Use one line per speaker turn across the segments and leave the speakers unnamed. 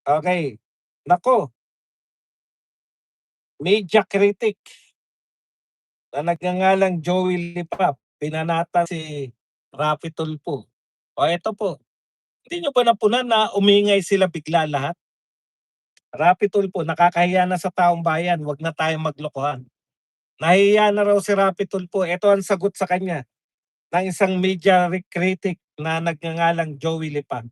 Okey. Naku, media critic na nagngangalang Joey Lipa, pinanatan si Raffy Tulfo. O eto po, hindi niyo ba napunan na umingay sila bigla lahat? Raffy Tulfo, nakakahiya na sa taong bayan, 'wag na tayong maglokohan. Nahihiya na raw si Raffy Tulfo, eto ang sagot sa kanya ng isang media critic na nagngangalang Joey Lipa.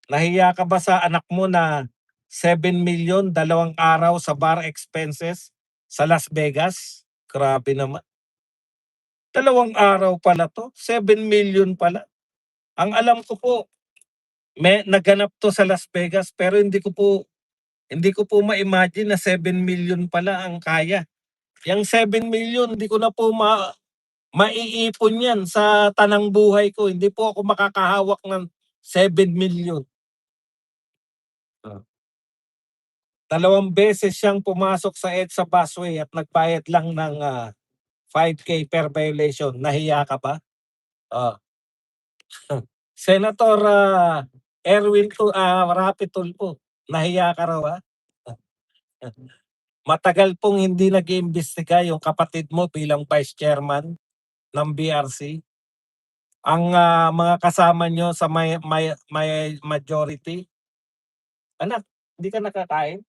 "Nahiya ka ba sa anak mo na 7 million 2 araw sa bar expenses sa Las Vegas?" Grabe naman, 2 araw pala 'to, 7 million pala. Ang alam ko po naganap 'to sa Las Vegas pero hindi ko po ma-imagine na 7 million pala ang kaya. Yang 7 million hindi ko na po maiipon 'yan sa tanang buhay ko, hindi po ako makakahawak ng 7 million. Oh. 2 beses siyang pumasok sa EDSA busway at nagbayad lang ng, 5K per violation, nahiya ka ba? Oh. Senator, Raffy Tulfo, nahiya ka raw, Matagal pong hindi nag-iimbestiga yung kapatid mo bilang vice chairman ng BRC. Ang, mga kasama niyo sa may majority, "Anak, hindi ka nakakain?"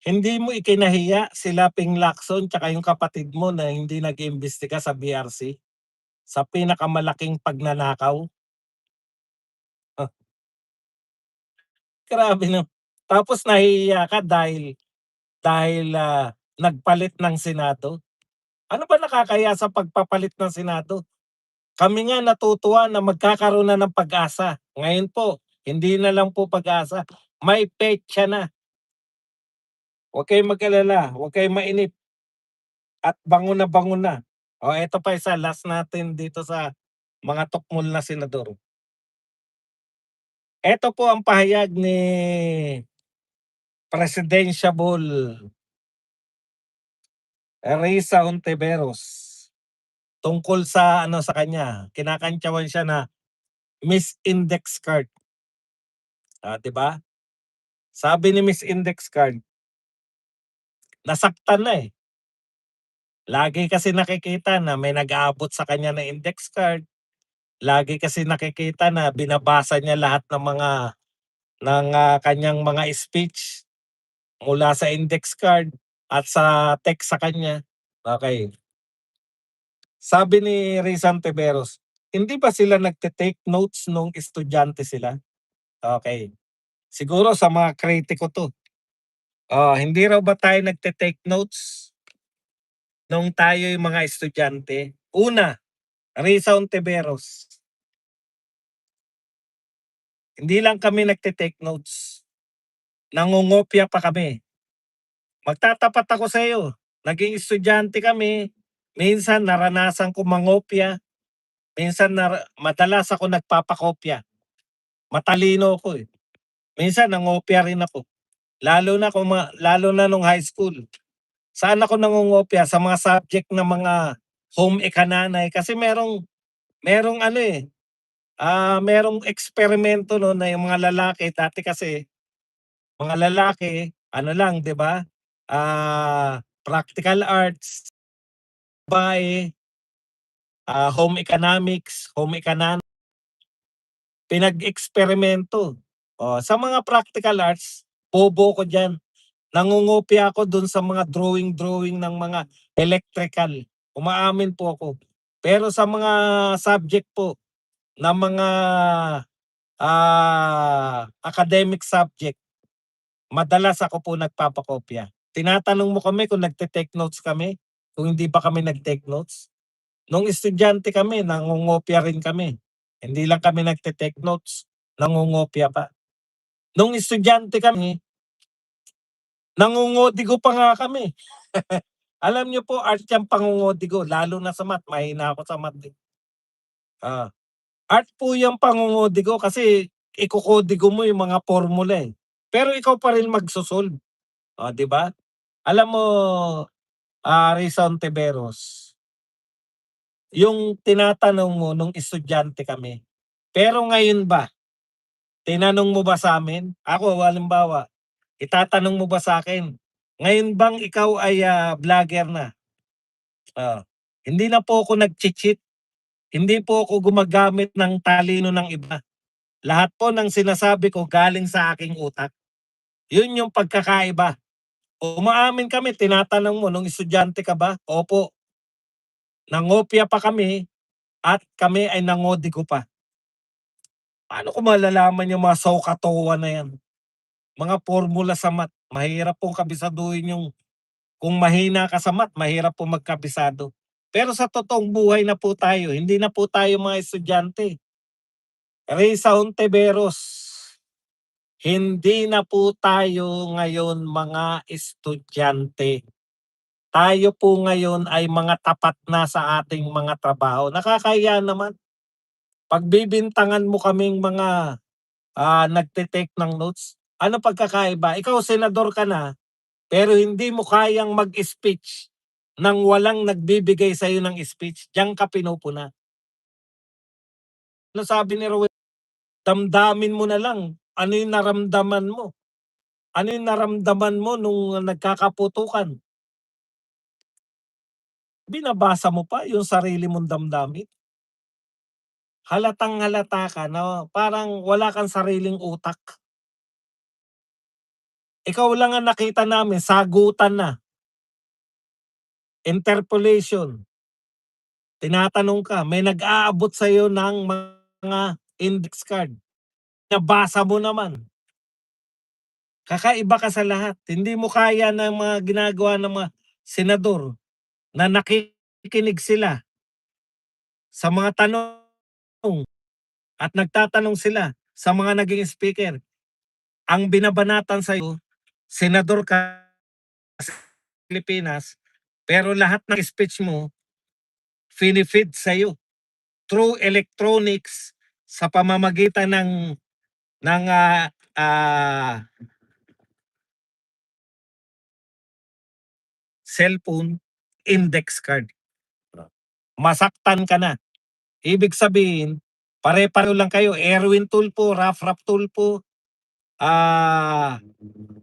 Hindi mo ikinahiya sila Ping Lacson tsaka yung kapatid mo na hindi nag-iimbestiga sa BRC, sa pinakamalaking pagnanakaw? Ah, grabe tapos nahihiya ka dahil nagpalit ng Senado? Ano ba nakakahiya sa pagpapalit ng Senado? Kami nga natutuwa na magkakaroon na ng PAG-ASA. Ngayon po, hindi na lang po PAG-ASA, may petsa na. Huwag kayong mag-alala, huwag kayong mainip at bango na. O eto pa isa, last natin dito sa mga tukmol na senador. Eto po ang pahayag ni Presidentiable Risa Hontiveros tungkol sa ano sa kanya, kinakantyawan siya na Miss Index Card, 'di ba? Sabi ni Miss Index Card, nasaktan na, eh. Lagi kasi nakikita na may nag-aabot sa kanya ng index card, lagi kasi nakikita na binabasa niya lahat ng kanyang mga speech mula sa index card at sa text sa kanya. Okey. Sabi ni Rizal Tiveros, hindi ba sila nagte-take notes nung estudyante sila? Okey. Siguro sa mga kritiko 'to. Hindi raw ba tayo nagte-take notes nung tayo'y mga estudyante? Una, Rizal Tiveros, hindi lang kami nagte-take notes, nangongopya pa kami. Magtatapat ako sa iyo, naging estudyante kami, minsan naranasan ko mangopya, minsan madalas ako nagpapakopya. Matalino ako, eh. Minsan nangopya rin ako, lalo na nung high school. Saan ako nangongopya? Sa mga subject na mga home economics kasi merong ano, merong eksperimento no na yung mga lalaki dati kasi mga lalaki ano lang 'di ba, practical arts, babae, home economics, pinag-eksperimento. Sa mga practical arts, bobo ko diyan. Nangungopia ako dun sa mga drawing ng mga electrical, umaamin po ako. Pero sa mga subject po na mga, academic subject, madalas ako po nagpapakopya. Tinatanong mo kami kung nagte-take notes kami, kung hindi ba kami nag-take notes? Nung estudyante kami nangongopya rin kami. Hindi lang kami nagte-take notes, nangongopya pa. Nung estudyante kami, nangongodigo pa nga kami. Alam niyo po art yang pangongodigo lalo na sa math, mahina ako sa math, eh. Ah, art po yang pangongodigo kasi ikokodigo mo yung mga formula, eh. Pero ikaw pa rin magso-solve, 'di ba? Alam mo Risa Ontiveros, yung tinatanong mo nung estudyante kami. Pero ngayon ba, tinanong mo ba sa'min? Ako halimbawa, itatanong mo ba sa'kin, ngayon bang ikaw ay, vlogger na? Oh, hindi na po ako nagche-cheat, hindi po ako gumagamit ng talino ng iba. Lahat po ng sinasabi ko galing sa aking utak. Yun yung pagkakaiba. Umaamin kami, tinatanong mo nung estudyante ka ba? Opo, nangopya pa kami at kami ay nangodigo pa. Paano ko malalaman yung mga sokatowa na yan? Mga formula sa math, mahirap pong kabisaduhin yung kung mahina ka sa math, mahirap pong magkabisado. Pero sa totoong buhay na po tayo, hindi na po tayo mga estudyante. Risa Hontiveros, hindi na po tayo ngayon mga estudyante. Tayo po ngayon ay mga tapat na sa ating mga trabaho. Nakakahiya naman. Pagbibintangan mo kaming mga nagte-take ng notes. Ano pagkakaiba? Ikaw senador ka na, pero hindi mo kayang mag-speech nang walang nagbibigay sa'yo ng speech, diyan ka pinupuna. Ano sabi ni Rowel, damdamin mo na lang, ano yung naramdaman mo? Ano yung naramdaman mo nung nagkakaputukan? Binabasa mo pa yung sarili mong damdamin? Halatang-halata ka na parang wala kang sariling utak. Ikaw lang ang nakita namin sagutan na, interpolation, tinatanong ka, may nag-aabot sa'yo ng mga index card, nabasa mo naman. Kakaiba ka sa lahat, hindi mo kaya ng mga ginagawa ng mga senador na nakikinig sila sa mga tanong at nagtatanong sila sa mga naging speaker. Ang binabanatan sa'yo, senador ka sa Pilipinas, pero lahat ng speech mo fini-feed sa'yo through electronics sa pamamagitan ng, cellphone, index card. Masaktan ka na. Ibig sabihin, pare-pareho lang kayo, Erwin Tulfo, Raf Tulfo,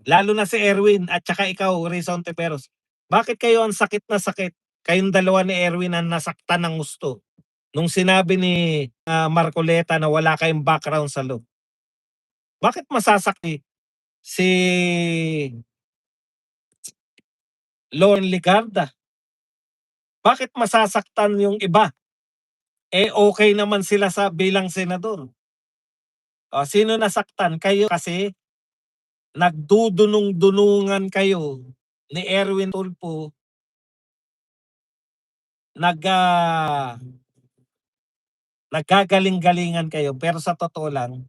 lalo na si Erwin at saka ikaw, Risa Ontiveros. Bakit kayo ang sakit na sakit? Kayong dalawa ni Erwin ang nasaktan ng gusto. Nung sinabi ni Marcoleta na wala kayong background sa law. Bakit masasakti si Lauren Ligarda? Bakit masasaktan yung iba? Okay naman sila sa bilang senador. Sino nasaktan? Kayo kasi nagdudunong-dunungan kayo ni Erwin Tulfo, naggagaling-galingan kayo pero sa totoo lang,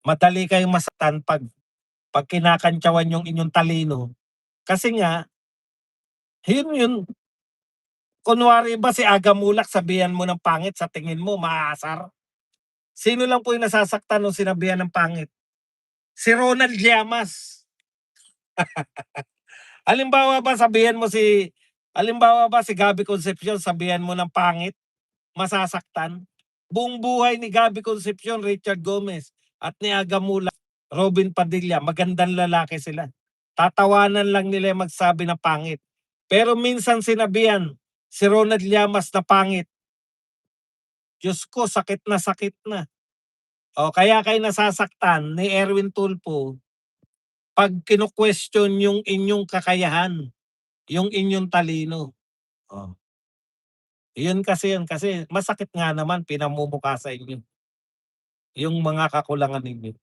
madali kayong masaktan pag kinakantyawan yung inyong talino. Kasi nga, yun, kunwari ba si Aga Mulak sabihan mo ng pangit sa tingin mo maaasar? Sino lang po yung nasasaktan nung sinabihan ng pangit? Si Ronald Llamas. Halimbawa ba si Gabby Concepcion sabihan mo ng pangit, masasaktan? Buong buhay ni Gabby Concepcion, Richard Gomez, at ni Aga Mulak, Robin Padilla, magandang lalaki sila. Tatawanan lang nila yung magsabi na pangit. Pero minsan sinabihan si Ronald Llamas na pangit. Diyos ko, sakit na sakit na. Kaya kayo nasasaktan ni Erwin Tulfo pag kino-question yung inyong kakayahan, yung inyong talino. Oh. Yun kasi masakit nga naman pinamumukha sa inyo yung mga kakulangan ninyo.